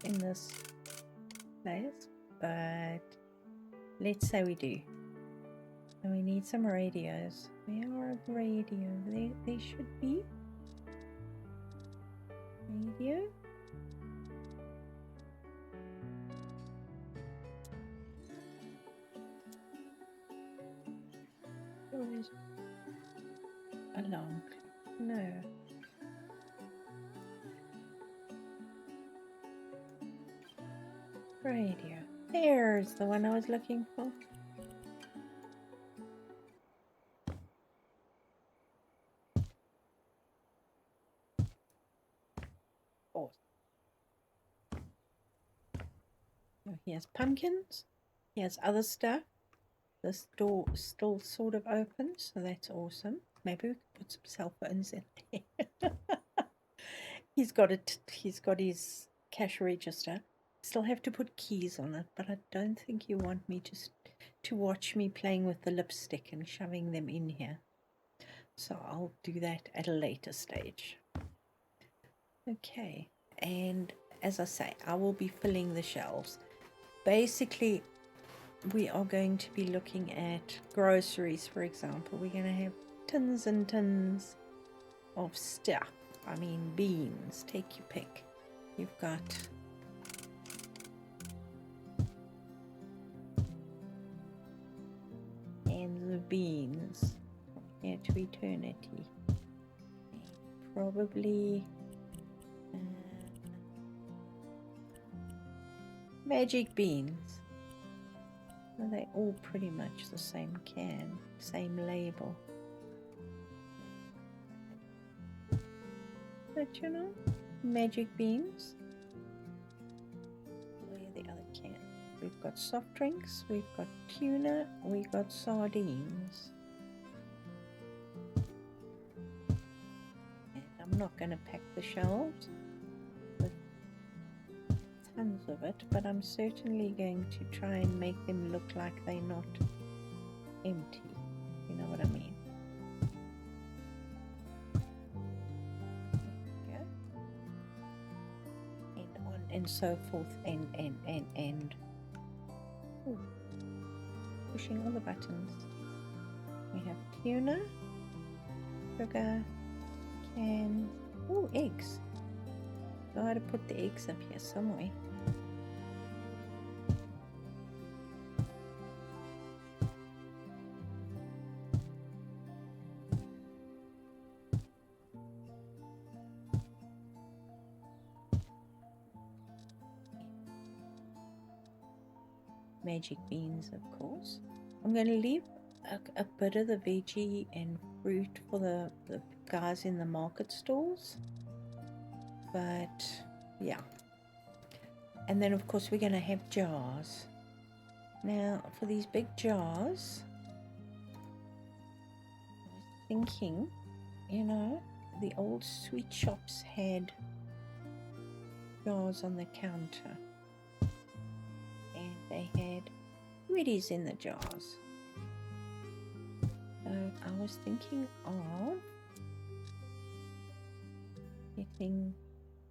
in this place, but let's say we do. And we need some radios. Where are the radios? They should be. Radio. Or is alarm? No. Radio. There's the one I was looking for. Oh. Here's pumpkins. Here's other stuff. This door still sort of open, so that's awesome. Maybe we could put some cell phones in there. He's got his cash register. Still have to put keys on it, but I don't think you want me to watch me playing with the lipstick and shoving them in here. So I'll do that at a later stage. Okay, and as I say, I will be filling the shelves. Basically, we are going to be looking at groceries, for example. We're going to have tons and tons of stuff. I mean, beans, take your pick. You've got cans of beans from here to eternity. Probably magic beans. Well, they're all pretty much the same can, same label. But you know, magic beans. Where are the other cans? We've got soft drinks, we've got tuna, we've got sardines. And I'm not going to pack the shelves with tons of it, but I'm certainly going to try and make them look like they're not empty. You know what I mean? And so forth, and ooh, pushing all the buttons. We have tuna, sugar, can, oh, eggs. Gotta put the eggs up here somewhere. Magic beans, of course. I'm going to leave a bit of the veggie and fruit for the guys in the market stalls. But yeah. And then of course we're going to have jars. Now for these big jars, I was thinking, you know, the old sweet shops had jars on the counter. And they had goodies in the jars. So I was thinking of getting,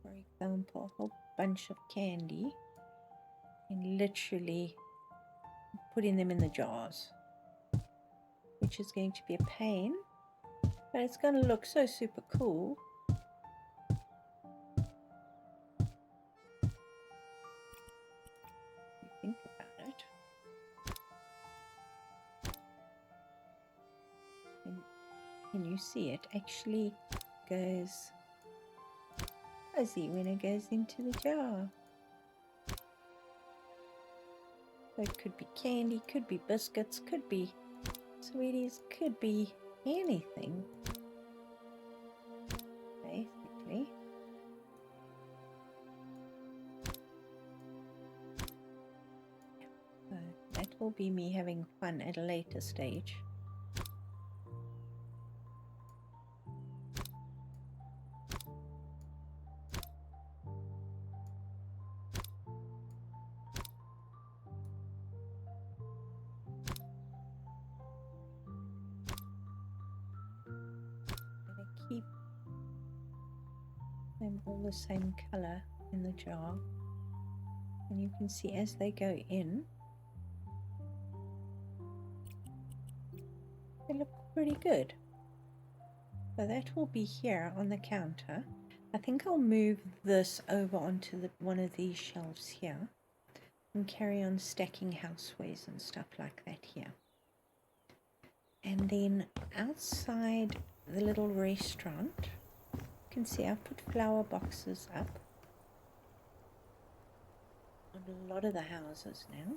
for example, a whole bunch of candy and literally putting them in the jars, which is going to be a pain, but it's going to look so super cool. If you think about it. And can you see it actually goes fuzzy when it goes into the jar? So it could be candy, could be biscuits, could be sweeties, could be anything, basically. So that will be me having fun at a later stage. Keep them all the same color in the jar, and you can see as they go in, they look pretty good. So that will be here on the counter. I think I'll move this over onto one of these shelves here and carry on stacking housewares and stuff like that here. And then outside the little restaurant, you can see I've put flower boxes up on a lot of the houses now.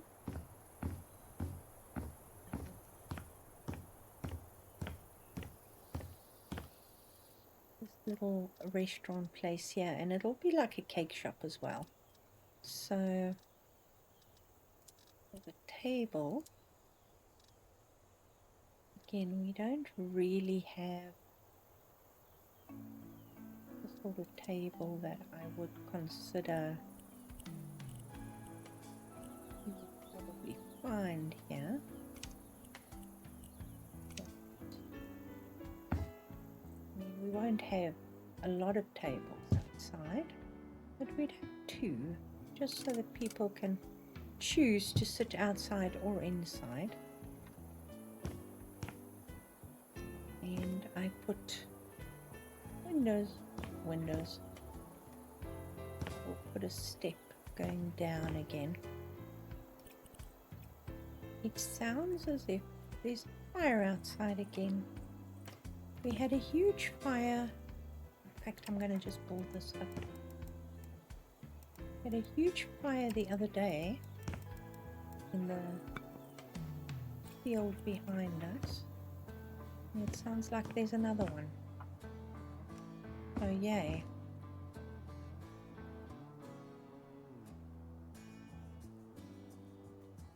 This little restaurant place here, and it'll be like a cake shop as well. So there's a table. Again, we don't really have the sort of table that I would consider you would probably find here. I mean, we won't have a lot of tables outside, but we'd have two, just so that people can choose to sit outside or inside. And I put windows. We'll put a step going down again. It sounds as if there's fire outside again. We had a huge fire. In fact, I'm going to just pull this up. We had a huge fire the other day in the field behind us. And it sounds like there's another one. Oh, yay.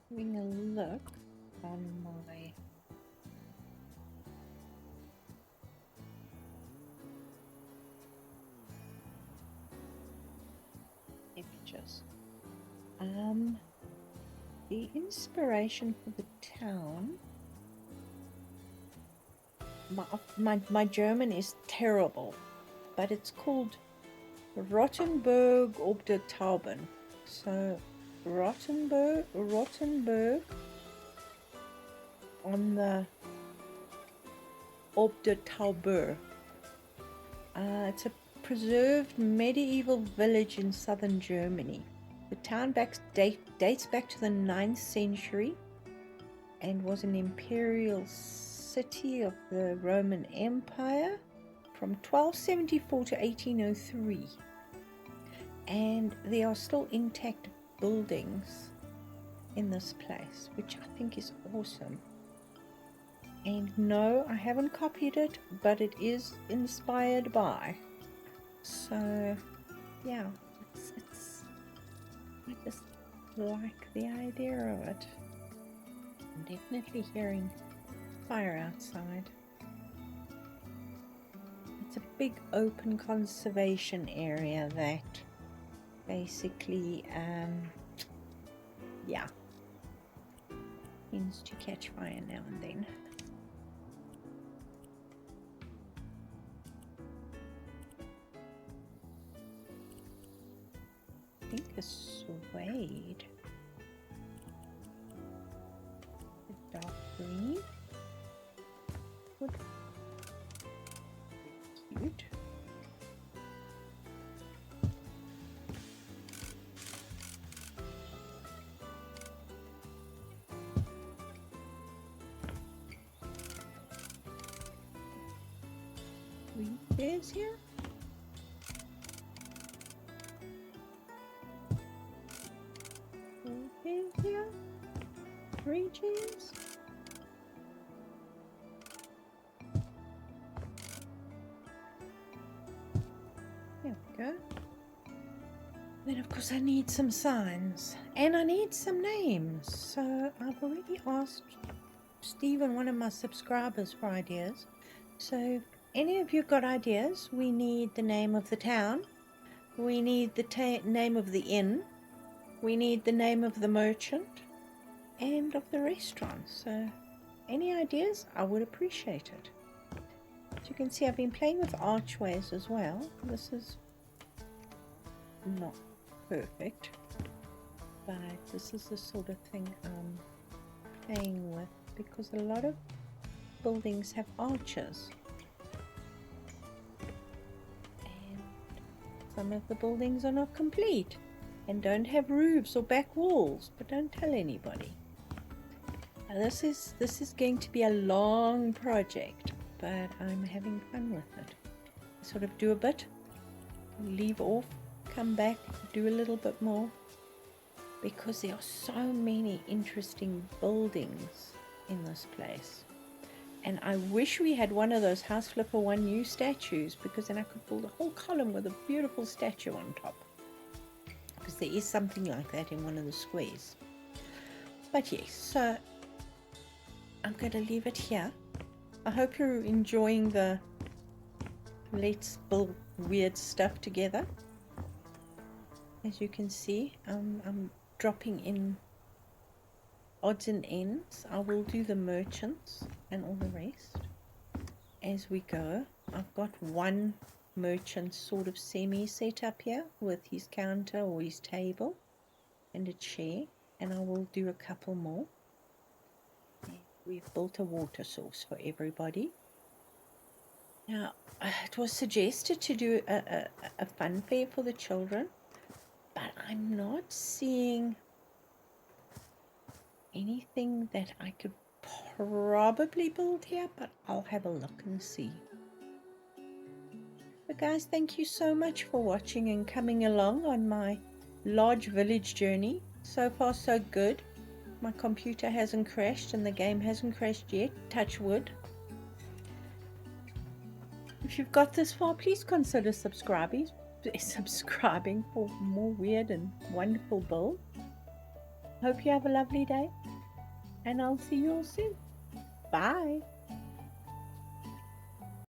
Having a look on my images. The inspiration for the town, my German is terrible, but it's called Rottenburg ob der Tauben. So Rottenburg on the ob der Tauber. It's a preserved medieval village in southern Germany. The town dates back to the 9th century and was an imperial city of the Roman Empire from 1274 to 1803. And there are still intact buildings in this place, which I think is awesome. And no, I haven't copied it, but it is inspired by. So yeah, I just like the idea of it. I'm definitely hearing fire outside. It's a big open conservation area that basically, yeah, tends to catch fire now and then. I think a suede. A dark green. Would be cute. Three chairs here. Four chairs here. 3 chairs. There we go. Then of course I need some signs and I need some names. So I've already asked Stephen, one of my subscribers, for ideas. So if any of you got ideas, we need the name of the town, we need the name of the inn, we need the name of the merchant and of the restaurant. So any ideas, I would appreciate it. As you can see, I've been playing with archways as well. This is not perfect, but this is the sort of thing I'm playing with because a lot of buildings have arches and some of the buildings are not complete and don't have roofs or back walls, but don't tell anybody. Now this is going to be a long project, but I'm having fun with it. I sort of do a bit, leave off, come back, do a little bit more, because there are so many interesting buildings in this place. And I wish we had one of those Houseflipper 1 new statues, because then I could build a whole column with a beautiful statue on top, because there is something like that in one of the squares. But yes, so I'm going to leave it here. I hope you're enjoying the let's build weird stuff together. As you can see, I'm dropping in odds and ends. I will do the merchants and all the rest as we go. I've got one merchant sort of semi set up here with his counter or his table and a chair, and I will do a couple more. We've built a water source for everybody. Now, it was suggested to do a fun fair for the children, but I'm not seeing anything that I could probably build here, but I'll have a look and see. But guys, thank you so much for watching and coming along on my large village journey. So far so good. My computer hasn't crashed and the game hasn't crashed yet, touch wood. If you've got this far, please consider subscribing for more weird and wonderful builds. Hope you have a lovely day, and I'll see you all soon. Bye.